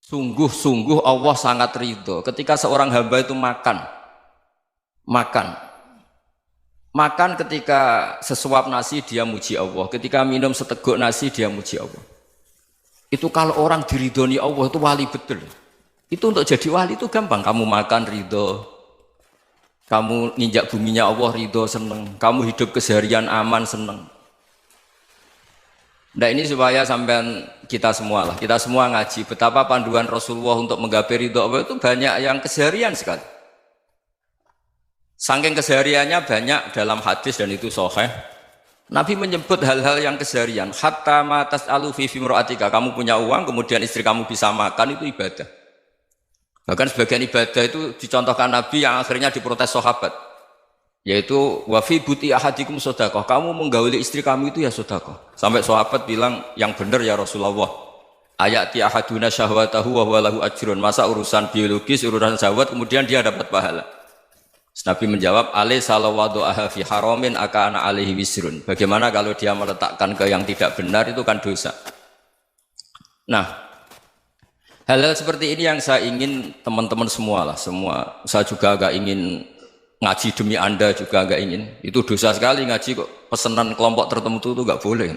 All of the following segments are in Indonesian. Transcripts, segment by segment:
Sungguh-sungguh Allah sangat ridho ketika seorang hamba itu makan makan ketika sesuap nasi dia muji Allah, ketika minum seteguk nasi dia muji Allah. Itu kalau orang diridhoni Allah itu wali betul. Itu untuk jadi wali itu gampang, kamu makan ridho, kamu nginjak buminya Allah ridho seneng, kamu hidup keseharian aman seneng. Nah ini supaya sampean kita semua ngaji betapa panduan Rasulullah untuk menggapai ridho Allah itu banyak yang keseharian sekali. Saking kesehariannya banyak dalam hadis dan itu sahih. Nabi menyebut hal-hal yang keseharian. Hatta ma tas'alu fi fimra'atika, kamu punya uang kemudian istri kamu bisa makan itu ibadah. Bahkan sebagian ibadah itu dicontohkan Nabi yang akhirnya diprotes sahabat. Yaitu wa fi buti ahadikum sedekah, kamu menggauli istri kamu itu ya sedekah. Sampai sahabat bilang yang benar ya Rasulullah. Ayati ahaduna syahwatahu wa huwa lahu ajrun. Masa urusan biologis, urusan syahwat kemudian dia dapat pahala. Nabi menjawab, alaysa law wada'aha fi haramin akana alaihi wisrun. Bagaimana kalau dia meletakkan ke yang tidak benar itu kan dosa. Nah, hal-hal seperti ini yang saya ingin teman-teman semua lah, semua. Saya juga agak ingin ngaji demi Anda juga agak ingin. Itu dosa sekali ngaji kok pesanan kelompok tertentu itu enggak boleh.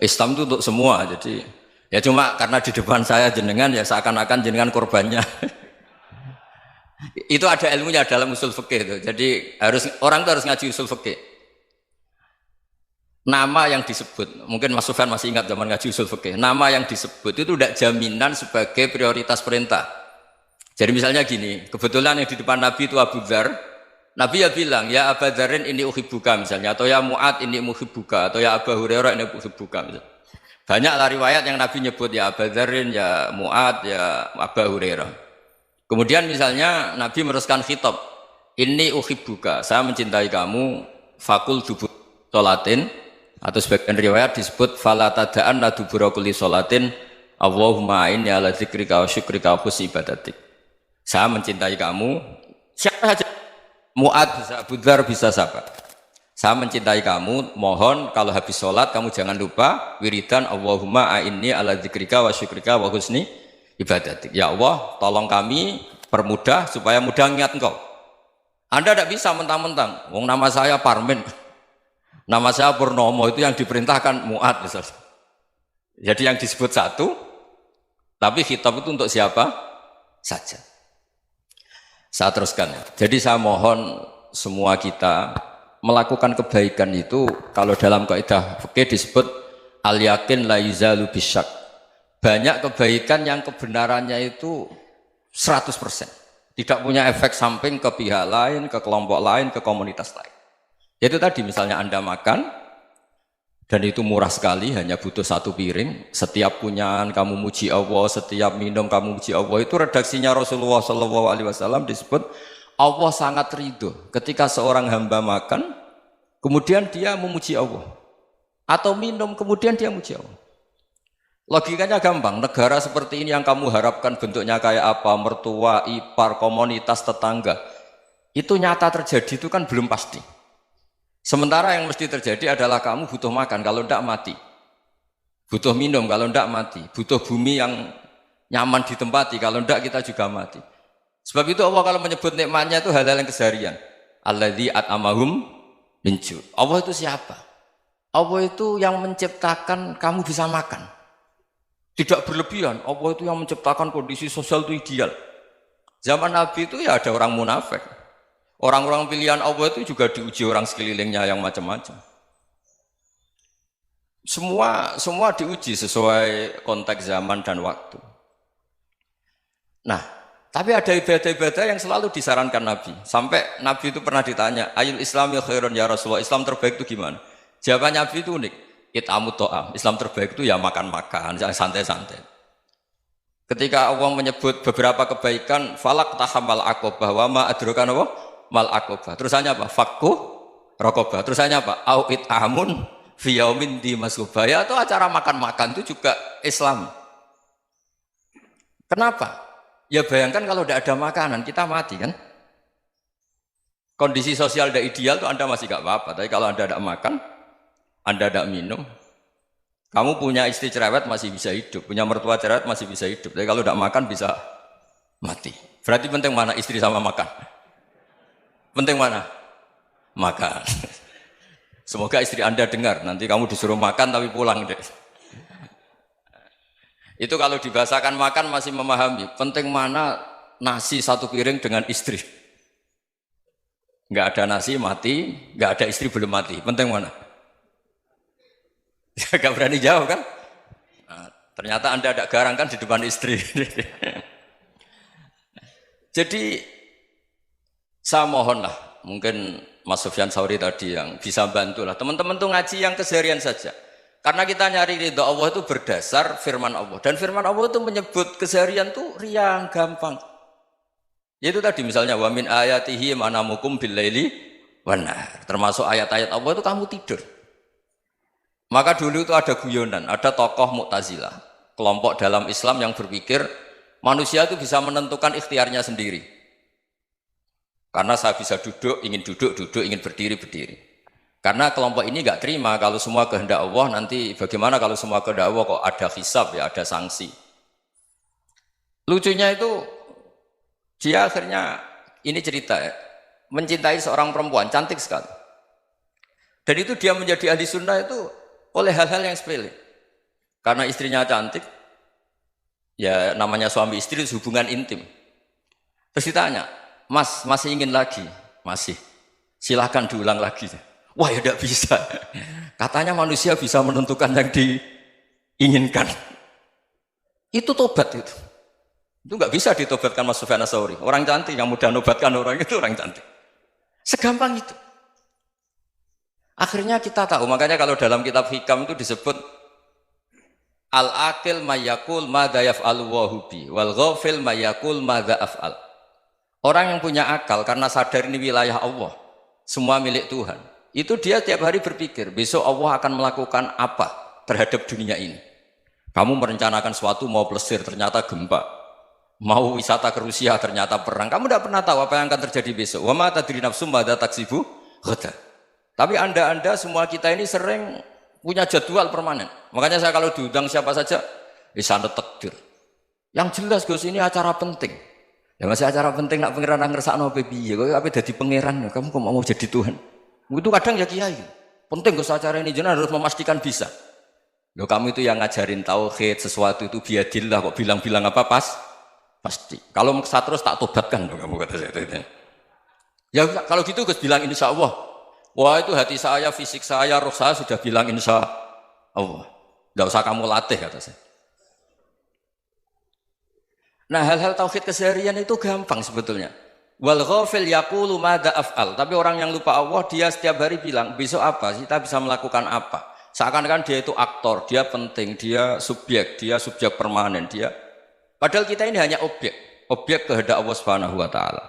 Islam itu untuk semua. Jadi ya cuma karena di depan saya jenengan ya seakan-akan jenengan korbannya. Itu ada ilmunya dalam usul fikih itu. Jadi orang itu harus ngaji usul fikih. Nama yang disebut, mungkin Mas Sufyan masih ingat zaman ngaji usul fikih. Nama yang disebut itu tidak jaminan sebagai prioritas perintah. Jadi misalnya gini, kebetulan yang di depan Nabi itu Abu Dzar. Nabi ya bilang, ya Abu Dzarin ini uhibbuka misalnya, atau ya Mu'ad ini uhibbuka, atau ya Abu Hurairah ini uhibbuka misalnya. Banyaklah riwayat yang Nabi nyebut ya Abu Dzarin, ya Mu'ad, ya Abu Hurairah. Kemudian misalnya Nabi meneruskan khitab, ini uhibbuka, saya mencintai kamu, fakul dubur sholatin, atau sebagian riwayat disebut fala tada'anna dubura kulli sholatin, Allahumma inni ala dzikrika wa syukrika wa husni ibadatik. Saya mencintai kamu, siapa saja, Mu'ad bisa, Abu Dzar bisa siapa. Saya mencintai kamu, mohon kalau habis sholat kamu jangan lupa wiridan Allahumma inni ala dzikrika wa syukrika wa husni ibadatik. Ya Allah, tolong kami permudah supaya mudah ingat Engkau. Anda tidak bisa mentang-mentang, wong nama saya Parmin, nama saya Purnomo, itu yang diperintahkan Mu'ad misalnya. Jadi yang disebut satu, tapi khitab itu untuk siapa saja. Saya teruskan. Jadi saya mohon semua kita melakukan kebaikan itu, kalau dalam kaidah fikih disebut al yakin la yuzalu bisyak. Banyak kebaikan yang kebenarannya itu 100%. Tidak punya efek samping ke pihak lain, ke kelompok lain, ke komunitas lain. Itu tadi misalnya Anda makan, dan itu murah sekali, hanya butuh satu piring. Setiap punyaan kamu muji Allah, setiap minum kamu muji Allah. Itu redaksinya Rasulullah SAW disebut, Allah sangat ridho ketika seorang hamba makan, kemudian dia memuji Allah. Atau minum, kemudian dia muji Allah. Logikanya gampang, negara seperti ini yang kamu harapkan bentuknya kayak apa, mertua, ipar, komunitas, tetangga, itu nyata terjadi itu kan belum pasti. Sementara yang mesti terjadi adalah kamu butuh makan, kalau tidak mati. Butuh minum, kalau tidak mati. Butuh bumi yang nyaman ditempati, kalau tidak kita juga mati. Sebab itu Allah kalau menyebut nikmatnya itu hal-hal yang keseharian. Alladzi at'amahum min ju'. Allah itu siapa? Allah itu yang menciptakan kamu bisa makan. Tidak berlebihan, Allah itu yang menciptakan kondisi sosial itu ideal. Zaman Nabi itu ya ada orang munafik. Orang-orang pilihan Allah itu juga diuji orang sekelilingnya yang macam-macam. Semua diuji sesuai konteks zaman dan waktu. Nah, tapi ada ibadah-ibadah yang selalu disarankan Nabi. Sampai Nabi itu pernah ditanya, ayul islami khairun ya Rasulullah, Islam terbaik itu gimana? Jawaban Nabi itu unik. It'amut to'am, Islam terbaik itu ya makan-makan, yang santai-santai. Ketika Allah menyebut beberapa kebaikan, falak tahamal aqobah, wa ma adrokan apa? Mal aqobah. Terusannya apa? Fakku rokobah. Terusannya apa? Au it'amun fiyaumin di masubah. Ya itu acara makan-makan itu juga Islam. Kenapa? Ya bayangkan kalau tidak ada makanan, kita mati kan? Kondisi sosial tidak ideal itu Anda masih gak apa-apa, tapi kalau Anda tidak makan, Anda tidak minum, Kamu punya istri cerewet masih bisa hidup, punya mertua cerewet masih bisa hidup. Tapi kalau tidak makan bisa mati. Berarti penting mana istri sama makan? Penting mana? Makan. Semoga istri Anda dengar, nanti kamu disuruh makan tapi pulang deh. Itu kalau dibahasakan makan masih memahami. Penting mana nasi satu piring dengan istri. Nggak ada nasi mati, nggak ada istri belum mati. Penting mana? Gak berani jawab kan? Nah, ternyata Anda ada garang kan di depan istri. Jadi saya mohonlah, mungkin Mas Sufyan Sauri tadi yang bisa bantulah. Teman-teman tuh ngaji yang keseharian saja. Karena kita nyari ridha Allah itu berdasar firman Allah. Dan firman Allah itu menyebut keseharian tuh riang, gampang. Yaitu tadi misalnya wa min ayatihi manamukum bil laili wan nahar. Termasuk ayat-ayat Allah itu kamu tidur. Maka dulu itu ada guyonan, ada tokoh Mu'tazilah, kelompok dalam Islam yang berpikir manusia itu bisa menentukan ikhtiarnya sendiri. Karena saya bisa duduk, ingin berdiri, berdiri. Karena kelompok ini nggak terima kalau semua kehendak Allah, nanti bagaimana kalau semua kehendak Allah kok ada hisab ya, ada sanksi. Lucunya itu dia akhirnya, ini cerita ya, mencintai seorang perempuan, cantik sekali. Dan itu dia menjadi ahli sunnah itu oleh hal-hal yang sepele. Karena istrinya cantik, ya namanya suami istri hubungan intim. Terus ditanya, Mas, masih ingin lagi? Masih. Silahkan diulang lagi. Wah ya tidak bisa. Katanya manusia bisa menentukan yang diinginkan. Itu tobat itu. Itu nggak bisa ditobatkan Mas Sufyan Ats-Tsauri. Orang cantik yang mudah nobatkan orang itu orang cantik. Segampang itu. Akhirnya kita tahu, makanya kalau dalam kitab Hikam itu disebut al-aqil mayyakul madza yaf'alu wa hubi wal ghafil mayyakul madza af'al. Orang yang punya akal karena sadar ini wilayah Allah, semua milik Tuhan. Itu dia tiap hari berpikir, besok Allah akan melakukan apa terhadap dunia ini. Kamu merencanakan suatu mau plesir, ternyata gempa. Mau wisata ke Rusia, ternyata perang. Kamu tidak pernah tahu apa yang akan terjadi besok. Wa ma tadri nafsum madza taksibu ghadan. Tapi anda semua kita ini sering punya jadwal permanen. Makanya saya kalau diundang siapa saja, sanad takdir. Yang jelas Gus ini acara penting. Ya masih acara penting nak pangeran ngersakno piye? Kok ape dadi pangeran? Kamu kok mau jadi Tuhan? Itu kadang ya kiai. Penting Gus acara ini jenengan harus memastikan bisa. Loh kamu itu yang ngajarin tauhid, sesuatu itu biadillah kok bilang-bilang apa pasti. Kalau maksa terus tak tobatkan loh kamu kata saya. Ya kalau gitu Gus bilang insya Allah. Wah itu hati saya, fisik saya, roh saya sudah bilang insya Allah. Tidak usah kamu latih kata saya. Nah hal-hal tauhid keseharian itu gampang sebetulnya. Wal ghafil yaqulu madza af'al. Tapi orang yang lupa Allah dia setiap hari bilang besok apa? Kita bisa melakukan apa? Seakan-akan dia itu aktor, dia penting, dia subjek permanen, dia. Padahal kita ini hanya objek kehendak Allah Subhanahu wa taala.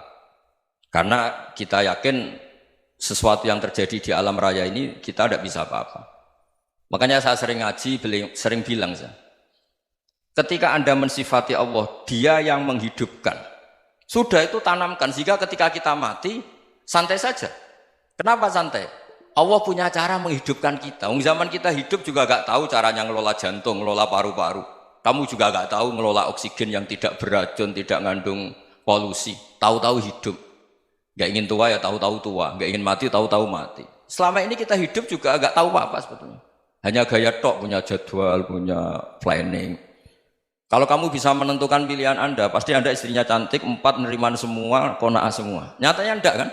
Karena kita yakin sesuatu yang terjadi di alam raya ini kita tidak bisa apa-apa. Makanya saya sering ngaji, sering bilang saya, ketika Anda mensifati Allah, Dia yang menghidupkan. Sudah itu tanamkan sehingga ketika kita mati santai saja. Kenapa santai? Allah punya cara menghidupkan kita. Zaman kita hidup juga gak tahu caranya ngelola jantung, ngelola paru-paru. Kamu juga gak tahu ngelola oksigen yang tidak beracun, tidak ngandung polusi. Tahu-tahu hidup. Gak ingin tua ya tahu-tahu tua, gak ingin mati tahu-tahu mati. Selama ini kita hidup juga gak tahu apa-apa sebetulnya. Hanya gaya tok, punya jadwal, punya planning. Kalau kamu bisa menentukan pilihan Anda, pasti Anda istrinya cantik, 4 neriman semua, kona'ah semua. Nyatanya enggak kan?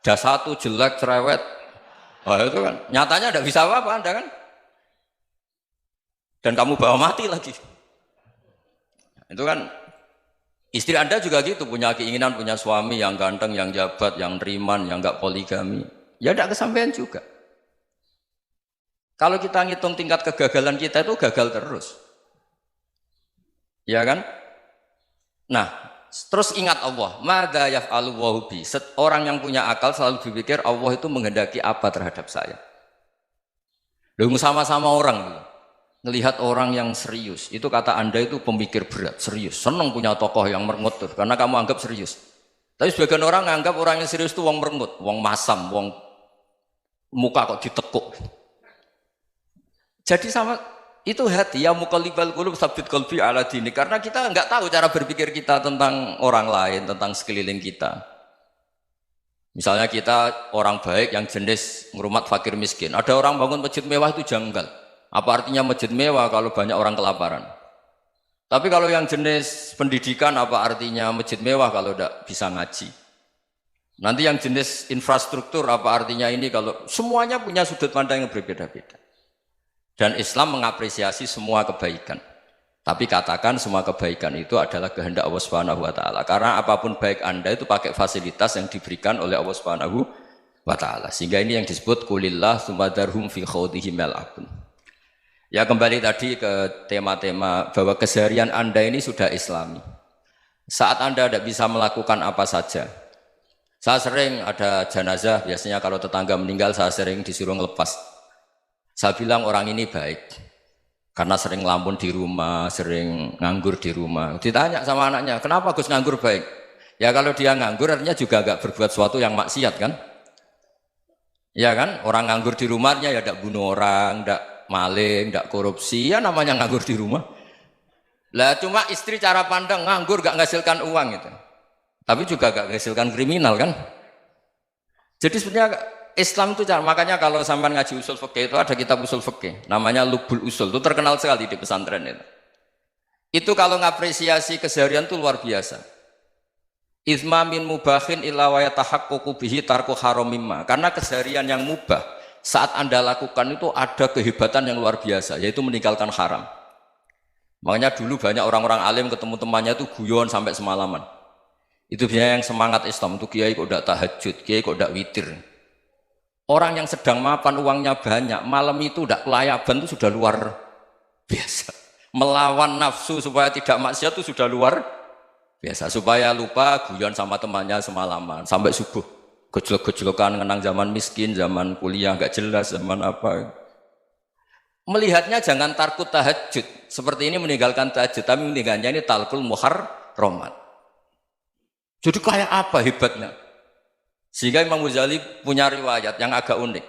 Ada 1 jelek, cerewet. Oh itu kan, nyatanya enggak bisa apa-apa Anda kan? Dan kamu bawa mati lagi. Itu kan, istri Anda juga gitu, punya keinginan, punya suami yang ganteng, yang jabat, yang neriman, yang enggak poligami. Ya enggak kesampaian juga. Kalau kita ngitung tingkat kegagalan kita itu gagal terus. Ya kan? Nah, terus ingat Allah, madza yaf'alu wa bi. Orang yang punya akal selalu berpikir Allah itu menghendaki apa terhadap saya. Lalu sama-sama orang melihat orang yang serius, itu kata Anda itu pemikir berat, serius, senang punya tokoh yang merengut tuh, karena kamu anggap serius. Tapi sebagian orang anggap orang yang serius itu wong merengut, wong masam, wong muka kok ditekuk. Jadi sama Itu hati ya muqallibal qulub tsabbit qalbi ala dini, karena kita nggak tahu cara berpikir kita tentang orang lain, tentang sekeliling kita. Misalnya kita orang baik yang jenis ngurmat fakir miskin, ada orang bangun masjid mewah itu janggal. Apa artinya masjid mewah kalau banyak orang kelaparan? Tapi kalau yang jenis pendidikan, apa artinya masjid mewah kalau tidak bisa ngaji? Nanti yang jenis infrastruktur, apa artinya ini kalau semuanya punya sudut pandang yang berbeda-beda. Dan Islam mengapresiasi semua kebaikan. Tapi katakan semua kebaikan itu adalah kehendak Allah Subhanahu wa taala. Karena apapun baik Anda itu pakai fasilitas yang diberikan oleh Allah Subhanahu wa taala. Sehingga ini yang disebut qulillah tsumadarhum fi khawdihim yal'abun. Ya kembali tadi ke tema-tema bahwa keseharian Anda ini sudah Islami. Saat Anda tidak bisa melakukan apa saja. Saya sering ada jenazah, biasanya kalau tetangga meninggal saya sering disuruh ngelepas. Saya bilang orang ini baik karena sering ngelamun di rumah, sering nganggur di rumah. Ditanya sama anaknya, kenapa Gus nganggur baik? Ya kalau dia nganggur artinya juga agak berbuat sesuatu yang maksiat kan? Ya kan? Orang nganggur di rumahnya ya tidak bunuh orang, tidak maling, tidak korupsi, ya namanya nganggur di rumah. Lah cuma istri cara pandang nganggur gak menghasilkan uang itu. Tapi juga gak menghasilkan kriminal kan? Jadi sebenarnya Islam itu makanya kalau sampai ngaji usul fikih itu ada kitab usul fikih namanya Lubul Usul, itu terkenal sekali di pesantren itu. Itu kalau ngapresiasi keseharian itu luar biasa. Izma min mubahin illa wa yatahaqqaqu bihi tarku haramimma. Karena keseharian yang mubah saat Anda lakukan itu ada kehebatan yang luar biasa, yaitu meninggalkan haram. Makanya dulu banyak orang-orang alim ketemu temannya itu guyon sampai semalaman. Itu biasanya yang semangat Islam itu kiai kok tidak tahajud, kiai kok tidak witir. Orang yang sedang mapan uangnya banyak, malam itu tidak kelayaban itu sudah luar biasa. Melawan nafsu supaya tidak maksiat itu sudah luar biasa. Supaya lupa guyon sama temannya semalaman sampai subuh. Gejlok-gejlokan ngenang zaman miskin, zaman kuliah nggak jelas, zaman apa. Melihatnya jangan tarkut tahajud. Seperti ini meninggalkan tahajud, tapi meninggalkannya ini talkul muharramat. Jadi kayak apa hebatnya? Sehingga Imam Ghazali punya riwayat yang agak unik.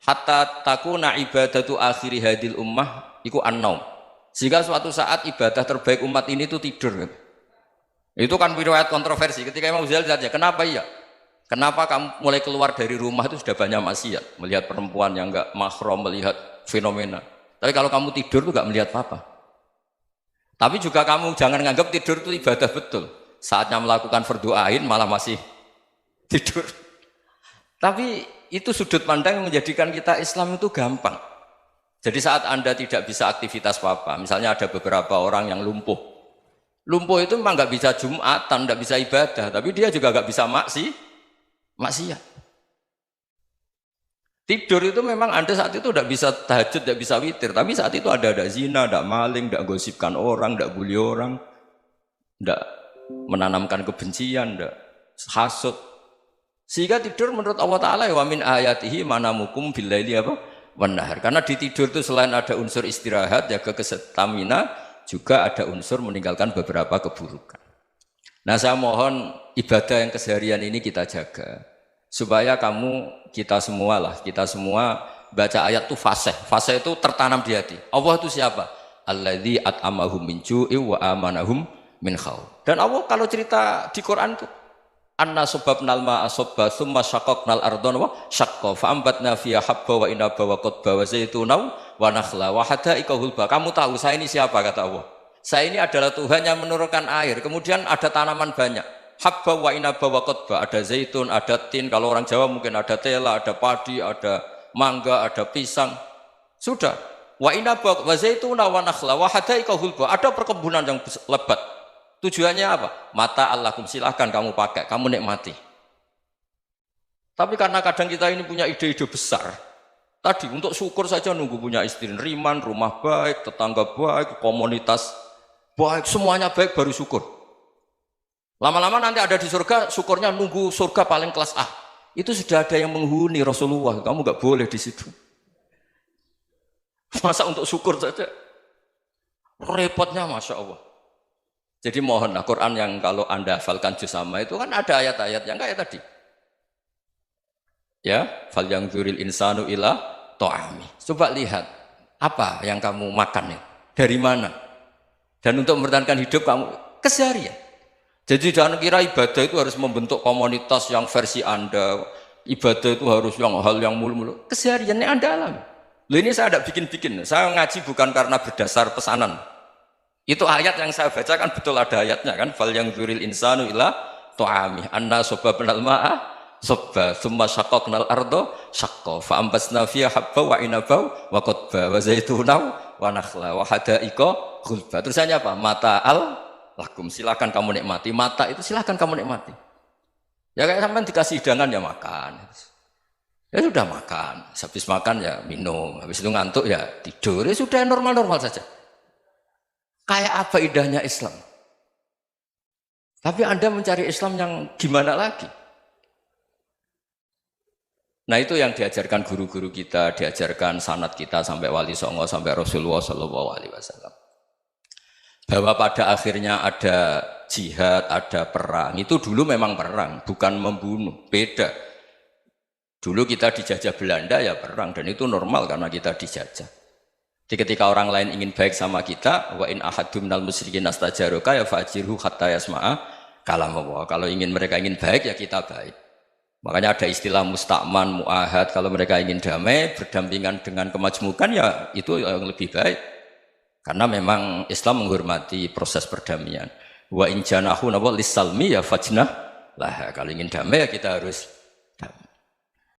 Hatta takuna ibadatu akhiri hadil ummah iku an-naum. Sehingga suatu saat ibadah terbaik umat ini itu tidur. Itu kan riwayat kontroversi. Ketika Imam Ghazali tanya, kenapa iya? Kenapa kamu mulai keluar dari rumah itu sudah banyak maksiat? Melihat perempuan yang enggak mahram, melihat fenomena. Tapi kalau kamu tidur itu enggak melihat apa-apa. Tapi juga kamu jangan menganggap tidur itu ibadah betul. Saatnya melakukan fardhu ain malah masih tidur. Tapi itu sudut pandang yang menjadikan kita Islam itu gampang. Jadi saat Anda tidak bisa aktivitas apa-apa, misalnya ada beberapa orang yang lumpuh. Lumpuh itu memang nggak bisa Jumatan, nggak bisa ibadah, tapi dia juga nggak bisa maksiat. Tidur itu memang Anda saat itu tidak bisa tahajud, tidak bisa witir, tapi saat itu ada zina, ada maling, tidak gosipkan orang, tidak bully orang, tidak menanamkan kebencian, tidak hasud. Sehingga tidur menurut Allah Ta'ala wa min ayatihi manamukum billaili apa? Wan-nahar. Karena di tidur itu selain ada unsur istirahat, jaga kestamina, juga ada unsur meninggalkan beberapa keburukan. Nah saya mohon ibadah yang keseharian ini kita jaga. Supaya kita semua baca ayat itu fasih. Fasih itu tertanam di hati. Allah itu siapa? Alladzi at'amahum min ju'i wa amanahum min khauf. Dan Allah kalau cerita di Quran itu anna subabnal ma'a subba thumma syaqaqnal ardon wa syaqqa fa'ambatna fiha habba wa inaba wa qadba wa zaituna wa nakhla wa hadaika hulba. Kamu tahu saya ini siapa, kata Allah. Saya ini adalah Tuhan yang menurunkan air, kemudian ada tanaman banyak. Habba wa inaba wa qadba, ada zaitun, ada tin, kalau orang Jawa mungkin ada tela, ada padi, ada mangga, ada pisang. Sudah. Wa inaba wa zaituna wa nakhla wa hadaika hulba. Ada perkebunan yang lebat. Tujuannya apa? Mata Allahkum, silahkan kamu pakai, kamu nikmati. Tapi karena kadang kita ini punya ide-ide besar. Tadi untuk syukur saja nunggu punya istri riman, rumah baik, tetangga baik, komunitas baik, semuanya baik baru syukur. Lama-lama nanti ada di surga, syukurnya nunggu surga paling kelas A. Itu sudah ada yang menghuni Rasulullah, kamu nggak boleh di situ. Masa untuk syukur saja? Repotnya Masya Allah. Jadi mohonlah Quran yang kalau Anda hafalkan juz sama itu kan ada ayat-ayat yang kayak tadi. Ya, fal yang dzuril insanu ila ta'ami. Coba lihat. Apa yang kamu makan nih? Dari mana? Dan untuk mempertahankan hidup kamu keseharian. Jadi jangan kira ibadah itu harus membentuk komunitas yang versi Anda. Ibadah itu harus yang hal yang mulu-mulu. Kesehariannya Anda alami. Loh ini saya tidak bikin-bikin. Saya ngaji bukan karena berdasar pesanan. Itu ayat yang saya bacakan betul ada ayatnya kan. Fal yang dzuril insanu ila tu'ami anna sababnal ma'a sabba thumma syaqqaqnal ardo syaqqa fa ambasna fiha habba wa inaba wa qadba wa zaituna wa nakhla wa hada'iqa ghulba. Terusannya apa? Mata'al lakum, silakan kamu nikmati. Mata itu silakan kamu nikmati. Ya kayak sampean dikasih hidangan ya makan. Ya sudah makan, habis makan ya minum, habis itu ngantuk ya tidur. Ya sudah normal-normal saja. Kayak apa indahnya Islam? Tapi Anda mencari Islam yang gimana lagi? Nah itu yang diajarkan guru-guru kita, diajarkan sanad kita sampai Wali Songo, sampai Rasulullah SAW. Bahwa pada akhirnya ada jihad, ada perang. Itu dulu memang perang, bukan membunuh, beda. Dulu kita dijajah Belanda ya perang, dan itu normal karena kita dijajah. Jadi ketika orang lain ingin baik sama kita, wa in ahadum minal musyrikin astajaruka ya fajirhu hatta yasma'a kalam Allah. Kalau mereka ingin baik ya kita baik. Makanya ada istilah mustakman, mu'ahad. Kalau mereka ingin damai, berdampingan dengan kemajmukan ya itu yang lebih baik. Karena memang Islam menghormati proses perdamaian. Wa in janahu lis-salmi ya fajnah lah. Kalau ingin damai ya kita harus